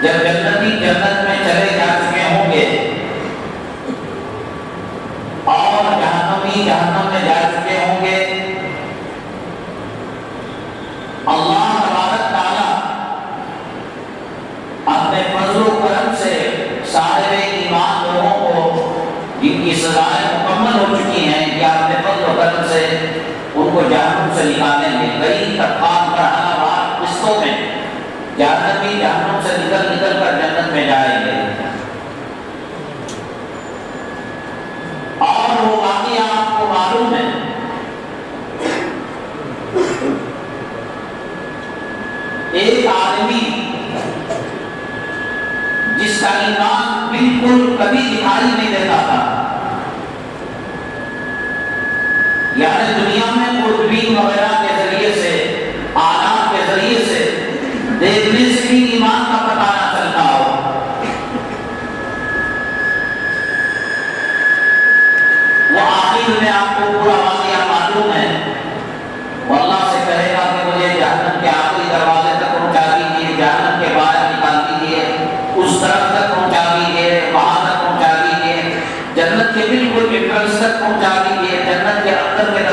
جب جنتی جنت میں چلے جا چکے ہوں گے اور جہنمی جہنم میں جا چکے ہوں گے، اللہ تبارک تعالیٰ اپنے فضل و کرم سے صاحب ایمان لوگوں کو جن کی سزائیں مکمل ہو چکی ہیں یا اپنے فضل و کرم سے ان کو جہنم سے نکالیں گے۔ کئی طبقات مرحلہ وار قسطوں میں جہنمی جہنم سے نکل کر جنت میں جائیں گے، اور وہ واقعہ آپ کو معلوم ہے۔ ایک آدمی جس کا ایمان بالکل کبھی دکھائی نہیں دیتا تھا، یعنی دنیا میں خودبین وغیرہ کے ذریعے سے، آلات کے ذریعے سے دیکھنے سے بھی ایمان کا پتہ نہ چلتا ہو، وہ آخر میں آپ کو پورا واقعہ معلوم ہے، وہ اللہ سے کہے گا کہ مجھے جہنم کے آخری دروازے تک پہنچا دیجیے، جہنم کے باہر نکال دیجیے، اس طرف تک پہنچا دیجیے، وہاں تک پہنچا دیجیے، جنت کے بالکل انٹرنس تک پہنچا دیجیے، جنت کے اندر کے